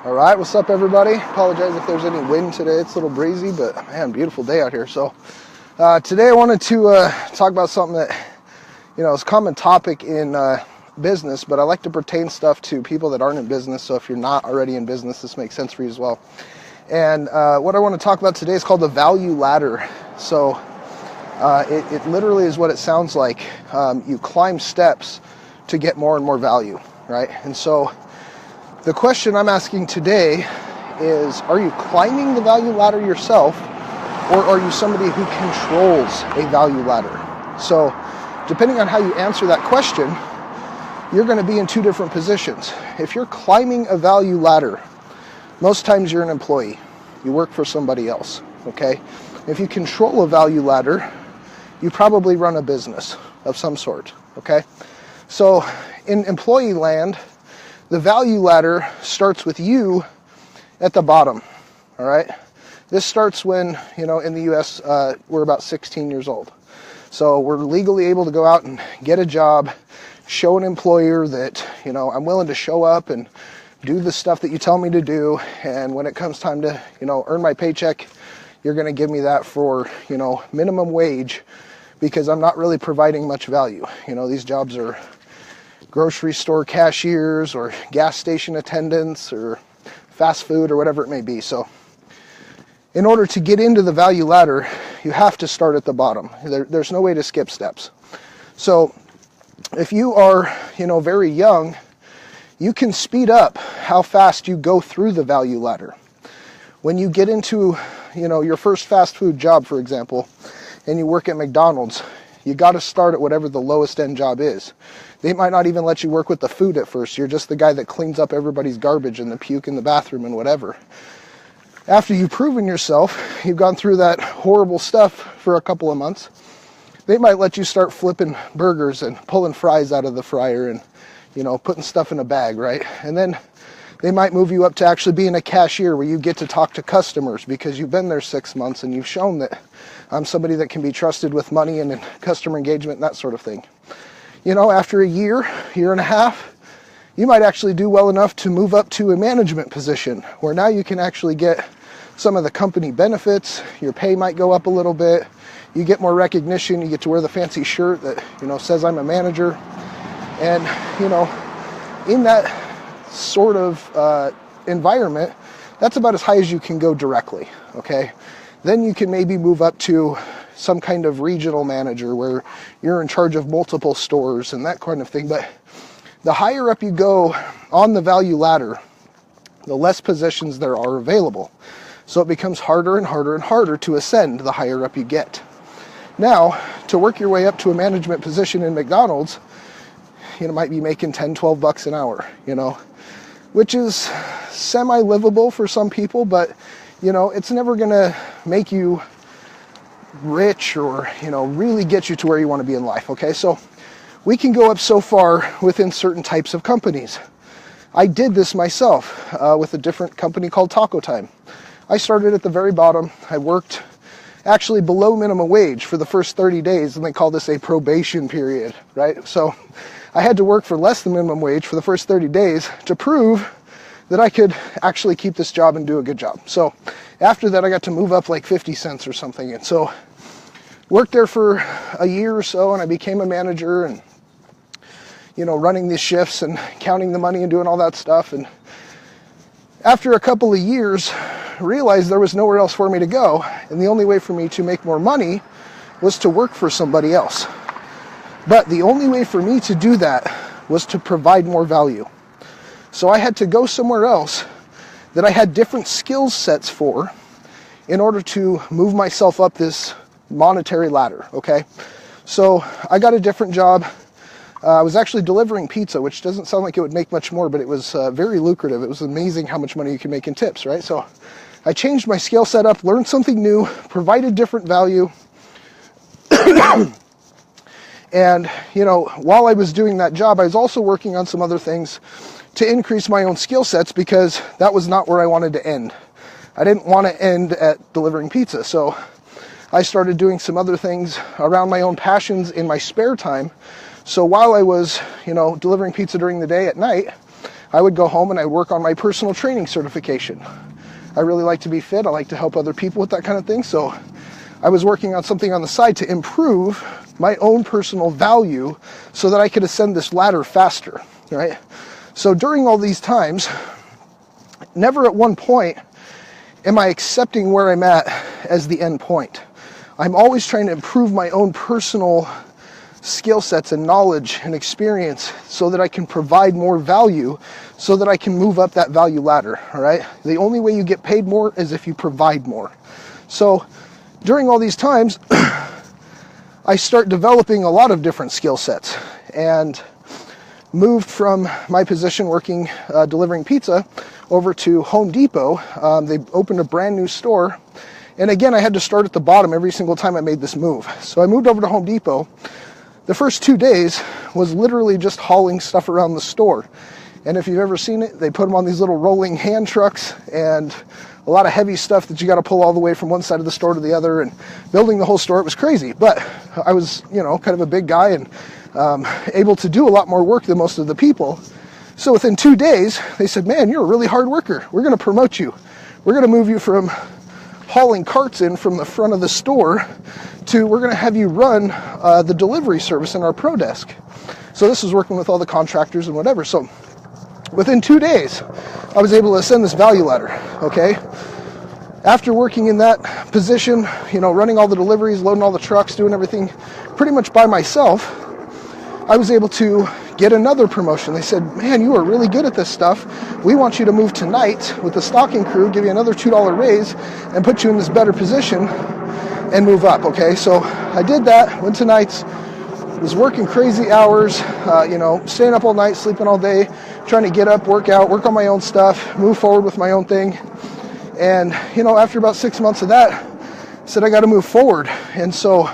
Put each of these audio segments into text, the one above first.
All right, what's up, everybody? Apologize if there's any wind today. It's a little breezy, but man, beautiful day out here. So today I wanted to talk about something that, is a common topic in business, but I like to pertain stuff to people that aren't in business. So if you're not already in business, this makes sense for you as well. And what I want to talk about today is called the value ladder. So it literally is what it sounds like. You climb steps to get more and more value, right? And so the question I'm asking today is, are you climbing the value ladder yourself, or are you somebody who controls a value ladder? So depending on how you answer that question, you're going to be in two different positions. If you're climbing a value ladder, most times you're an employee. You work for somebody else, okay? If you control a value ladder, you probably run a business of some sort, okay? So in employee land, the value ladder starts with you at the bottom, all right? This starts when, in the U.S., we're about 16 years old. So we're legally able to go out and get a job, show an employer that, I'm willing to show up and do the stuff that you tell me to do. And when it comes time to, earn my paycheck, you're going to give me that for, minimum wage, because I'm not really providing much value. These jobs are grocery store cashiers or gas station attendants or fast food or whatever it may be. So in order to get into the value ladder, you have to start at the bottom. There's no way to skip steps. So if you are, very young, you can speed up how fast you go through the value ladder. When you get into, your first fast food job, for example, and you work at McDonald's, you got to start at whatever the lowest end job is. They might not even let you work with the food at first. You're just the guy that cleans up everybody's garbage and the puke in the bathroom and whatever. After you've proven yourself, you've gone through that horrible stuff for a couple of months, they might let you start flipping burgers and pulling fries out of the fryer and, putting stuff in a bag, right? And then they might move you up to actually being a cashier where you get to talk to customers because you've been there 6 months and you've shown that I'm somebody that can be trusted with money and customer engagement and that sort of thing. After a year and a half, you might actually do well enough to move up to a management position where now you can actually get some of the company benefits. Your pay might go up a little bit. You get more recognition. You get to wear the fancy shirt that, says I'm a manager. And, in that sort of environment, that's about as high as you can go directly, okay? Then you can maybe move up to some kind of regional manager where you're in charge of multiple stores and that kind of thing. But the higher up you go on the value ladder, the less positions there are available. So it becomes harder and harder and harder to ascend the higher up you get. Now, to work your way up to a management position in McDonald's, might be making 10, 12 bucks an hour, which is semi-livable for some people, but, it's never going to make you rich or, really get you to where you want to be in life, okay? So we can go up so far within certain types of companies. I did this myself with a different company called Taco Time. I started at the very bottom. I worked actually below minimum wage for the first 30 days, and they call this a probation period, right? So I had to work for less than minimum wage for the first 30 days to prove that I could actually keep this job and do a good job. So after that, I got to move up like 50 cents or something. And so worked there for a year or so, and I became a manager and, running these shifts and counting the money and doing all that stuff. And after a couple of years, realized there was nowhere else for me to go. And the only way for me to make more money was to work for somebody else. But the only way for me to do that was to provide more value. So I had to go somewhere else that I had different skill sets for in order to move myself up this monetary ladder, okay? So I got a different job. I was actually delivering pizza, which doesn't sound like it would make much more, but it was very lucrative. It was amazing how much money you can make in tips, right? So I changed my skill set up, learned something new, provided different value. And, while I was doing that job, I was also working on some other things to increase my own skill sets because that was not where I wanted to end. I didn't want to end at delivering pizza. So I started doing some other things around my own passions in my spare time. So while I was, delivering pizza during the day, at night, I would go home and I'd work on my personal training certification. I really like to be fit. I like to help other people with that kind of thing. So I was working on something on the side to improve my own personal value so that I could ascend this ladder faster, right? So during all these times, never at one point am I accepting where I'm at as the end point. I'm always trying to improve my own personal skill sets and knowledge and experience so that I can provide more value, so that I can move up that value ladder, all right? The only way you get paid more is if you provide more. So during all these times, I start developing a lot of different skill sets and moved from my position working, delivering pizza over to Home Depot. They opened a brand new store. And again, I had to start at the bottom every single time I made this move. So I moved over to Home Depot. The first 2 days was literally just hauling stuff around the store. And if you've ever seen it, they put them on these little rolling hand trucks and a lot of heavy stuff that you got to pull all the way from one side of the store to the other, and building the whole store. It was crazy, but I was, kind of a big guy and able to do a lot more work than most of the people. So within 2 days, they said, man, you're a really hard worker. We're going to promote you. We're going to move you from hauling carts in from the front of the store to we're going to have you run the delivery service in our pro desk. So this was working with all the contractors and whatever. So within 2 days, I was able to ascend this value ladder, okay? After working in that position, running all the deliveries, loading all the trucks, doing everything pretty much by myself, I was able to get another promotion. They said, man, you are really good at this stuff. We want you to move tonight with the stocking crew, give you another $2 raise, and put you in this better position and move up, okay? So I did that, went to nights, was working crazy hours, staying up all night, sleeping all day, trying to get up, work out, work on my own stuff, move forward with my own thing. And, after about 6 months of that, I said, I got to move forward. And so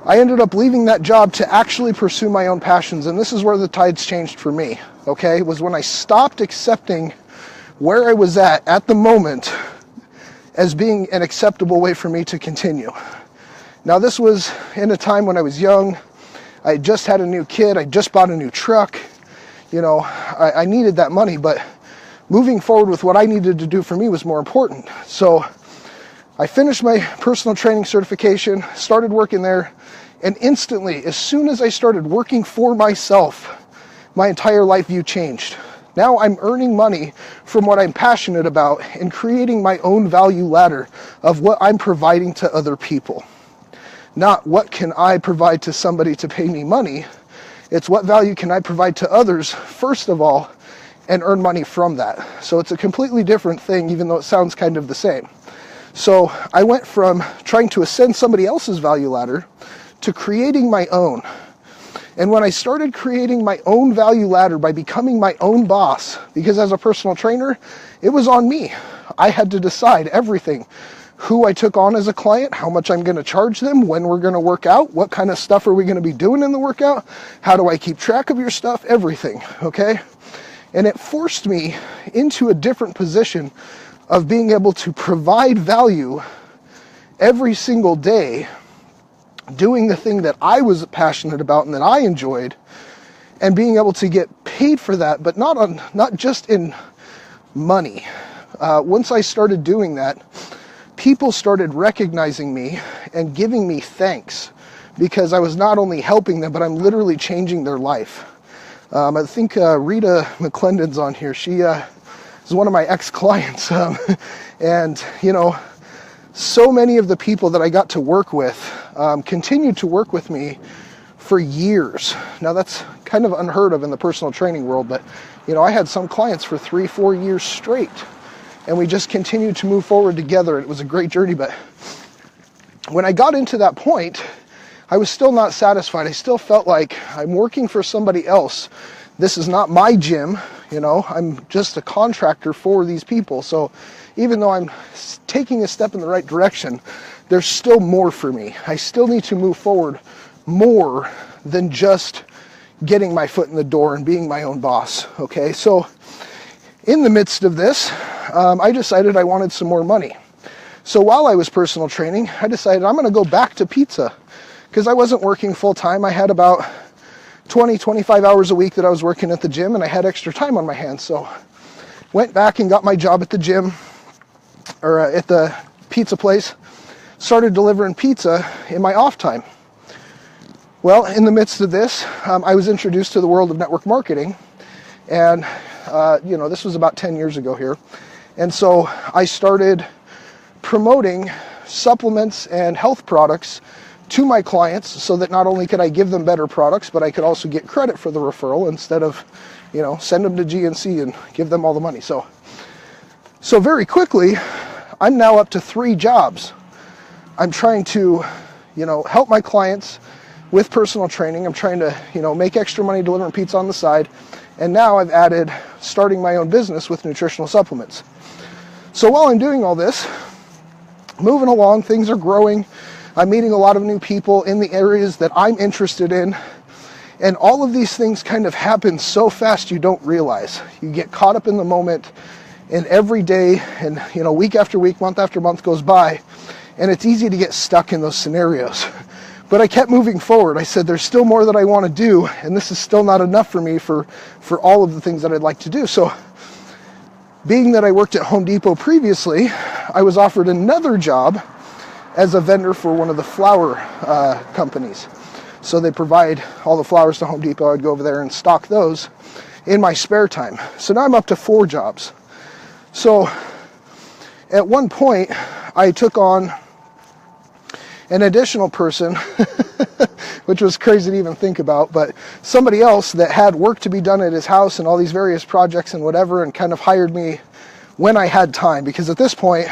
I ended up leaving that job to actually pursue my own passions. And this is where the tides changed for me, okay? It was when I stopped accepting where I was at the moment, as being an acceptable way for me to continue. Now, this was in a time when I was young. I had just had a new kid. I just bought a new truck. I needed that money, but moving forward with what I needed to do for me was more important. So I finished my personal training certification, started working there, and instantly, as soon as I started working for myself, my entire life view changed. Now I'm earning money from what I'm passionate about and creating my own value ladder of what I'm providing to other people. Not what can I provide to somebody to pay me money. It's what value can I provide to others, first of all, and earn money from that. So it's a completely different thing, even though it sounds kind of the same. So I went from trying to ascend somebody else's value ladder to creating my own. And when I started creating my own value ladder by becoming my own boss, because as a personal trainer, it was on me. I had to decide everything. Who I took on as a client, how much I'm going to charge them, when we're going to work out, what kind of stuff are we going to be doing in the workout, how do I keep track of your stuff, everything, okay? And it forced me into a different position of being able to provide value every single day, doing the thing that I was passionate about and that I enjoyed, and being able to get paid for that, but not just in money. Once I started doing that, people started recognizing me and giving me thanks because I was not only helping them, but I'm literally changing their life. I think Rita McClendon's on here. She is one of my ex-clients. And, so many of the people that I got to work with continued to work with me for years. Now, that's kind of unheard of in the personal training world, but, I had some clients for 3-4 years straight. And we just continued to move forward together. It was a great journey, but when I got into that point, I was still not satisfied. I still felt like I'm working for somebody else. This is not my gym, I'm just a contractor for these people. So even though I'm taking a step in the right direction, there's still more for me. I still need to move forward more than just getting my foot in the door and being my own boss, okay? So in the midst of this, I decided I wanted some more money. So while I was personal training, I decided I'm going to go back to pizza because I wasn't working full time. I had about 20, 25 hours a week that I was working at the gym, and I had extra time on my hands. So went back and got my job at the gym, or at the pizza place, started delivering pizza in my off time. Well, in the midst of this, I was introduced to the world of network marketing, and this was about 10 years ago here. And so I started promoting supplements and health products to my clients so that not only could I give them better products, but I could also get credit for the referral instead of, send them to GNC and give them all the money. So very quickly, I'm now up to 3 jobs. I'm trying to, help my clients with personal training. I'm trying to, make extra money delivering pizza on the side. And now I've added starting my own business with nutritional supplements. So while I'm doing all this, moving along, things are growing. I'm meeting a lot of new people in the areas that I'm interested in. And all of these things kind of happen so fast you don't realize. You get caught up in the moment, and every day and week after week, month after month goes by, and it's easy to get stuck in those scenarios. But I kept moving forward. I said, there's still more that I want to do, and this is still not enough for me for all of the things that I'd like to do. So being that I worked at Home Depot previously, I was offered another job as a vendor for one of the flower companies. So they provide all the flowers to Home Depot. I'd go over there and stock those in my spare time. So now I'm up to 4 jobs. So at one point, I took on an additional person, which was crazy to even think about, but somebody else that had work to be done at his house and all these various projects and whatever, and kind of hired me when I had time. Because at this point,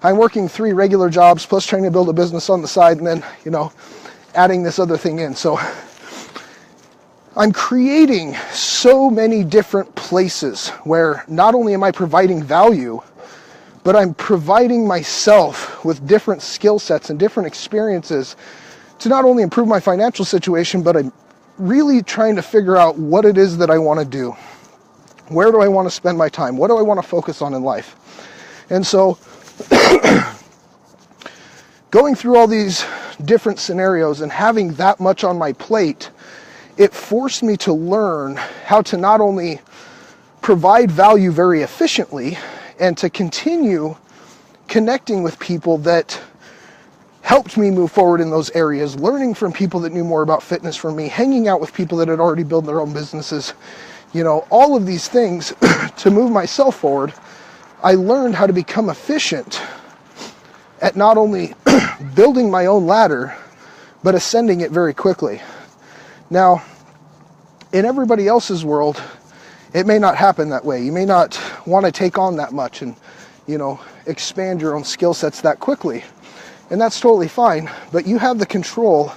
I'm working 3 regular jobs plus trying to build a business on the side, and then, adding this other thing in. So I'm creating so many different places where not only am I providing value, but I'm providing myself with different skill sets and different experiences to not only improve my financial situation, but I'm really trying to figure out what it is that I want to do. Where do I want to spend my time? What do I want to focus on in life? And so going through all these different scenarios and having that much on my plate, it forced me to learn how to not only provide value very efficiently, and to continue connecting with people that helped me move forward in those areas, learning from people that knew more about fitness from me, hanging out with people that had already built their own businesses, all of these things to move myself forward. I learned how to become efficient at not only building my own ladder, but ascending it very quickly. Now, in everybody else's world, it may not happen that way. You may not want to take on that much and, expand your own skill sets that quickly. And that's totally fine, but you have the control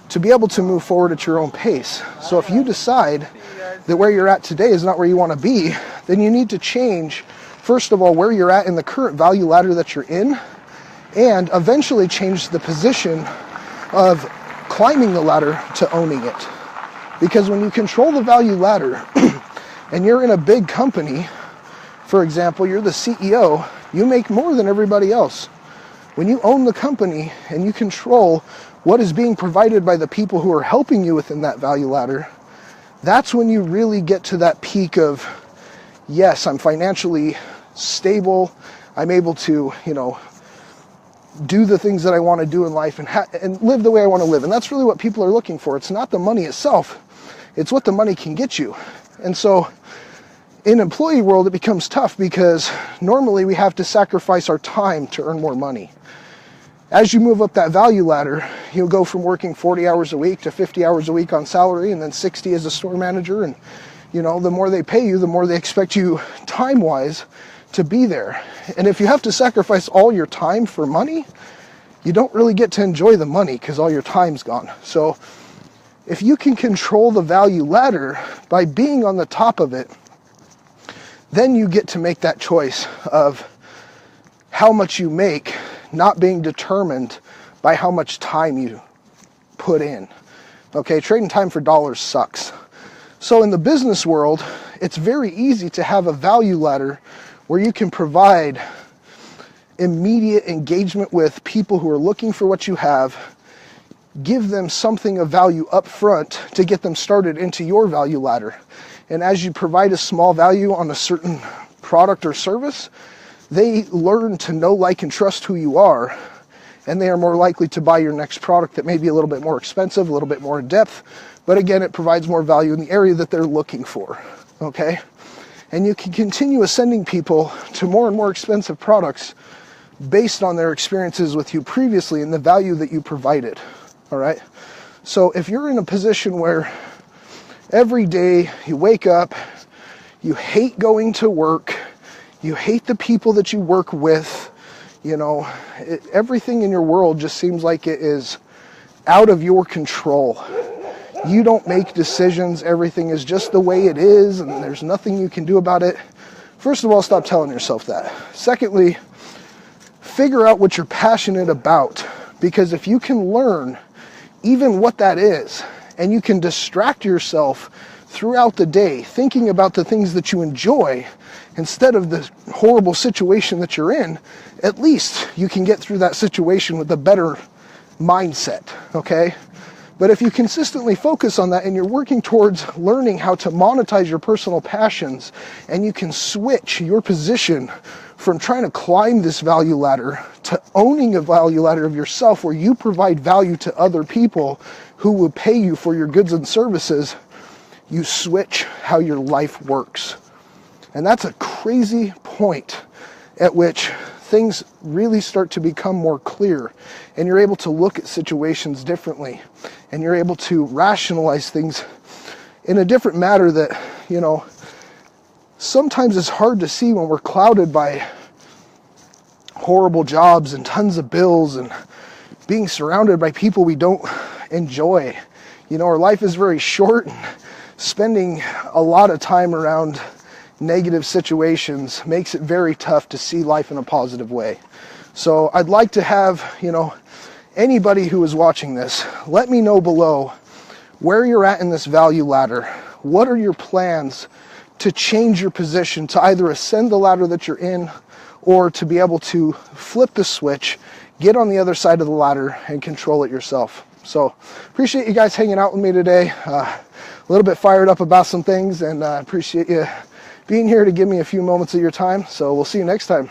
to be able to move forward at your own pace. So if you decide that where you're at today is not where you want to be, then you need to change, first of all, where you're at in the current value ladder that you're in, and eventually change the position of climbing the ladder to owning it. Because when you control the value ladder, and you're in a big company, for example, you're the CEO, you make more than everybody else. When you own the company and you control what is being provided by the people who are helping you within that value ladder, that's when you really get to that peak of, yes, I'm financially stable, I'm able to, do the things that I want to do in life and live the way I want to live. And that's really what people are looking for. It's not the money itself, it's what the money can get you. And so in employee world, it becomes tough because normally we have to sacrifice our time to earn more money. As you move up that value ladder, you'll go from working 40 hours a week to 50 hours a week on salary, and then 60 as a store manager. And, the more they pay you, the more they expect you time-wise to be there. And if you have to sacrifice all your time for money, you don't really get to enjoy the money because all your time's gone. So if you can control the value ladder by being on the top of it, then you get to make that choice of how much you make, not being determined by how much time you put in. Okay, trading time for dollars sucks. So in the business world, it's very easy to have a value ladder where you can provide immediate engagement with people who are looking for what you have, give them something of value up front to get them started into your value ladder. And as you provide a small value on a certain product or service, they learn to know, like, and trust who you are, and they are more likely to buy your next product that may be a little bit more expensive, a little bit more in depth, but again, it provides more value in the area that they're looking for, okay? And you can continue ascending people to more and more expensive products based on their experiences with you previously and the value that you provided, all right? So if you're in a position where every day you wake up, you hate going to work, you hate the people that you work with, you know, everything in your world just seems like it is out of your control. You don't make decisions, everything is just the way it is, and there's nothing you can do about it. First of all, stop telling yourself that. Secondly, figure out what you're passionate about, because if you can learn even what that is, and you can distract yourself throughout the day thinking about the things that you enjoy instead of the horrible situation that you're in, at least you can get through that situation with a better mindset, okay? But if you consistently focus on that and you're working towards learning how to monetize your personal passions, and you can switch your position from trying to climb this value ladder to owning a value ladder of yourself where you provide value to other people who will pay you for your goods and services, you switch how your life works. And that's a crazy point at which things really start to become more clear, and you're able to look at situations differently, and you're able to rationalize things in a different manner that, you know, sometimes it's hard to see when we're clouded by horrible jobs and tons of bills and being surrounded by people we don't enjoy. You know, our life is very short, and spending a lot of time around negative situations makes it very tough to see life in a positive way. So I'd like to have, you know, anybody who is watching this, let me know below where you're at in this value ladder. What are your plans to change your position, to either ascend the ladder that you're in, or to be able to flip the switch, get on the other side of the ladder and control it yourself. So appreciate you guys hanging out with me today. A little bit fired up about some things, and appreciate you being here to give me a few moments of your time. So we'll see you next time.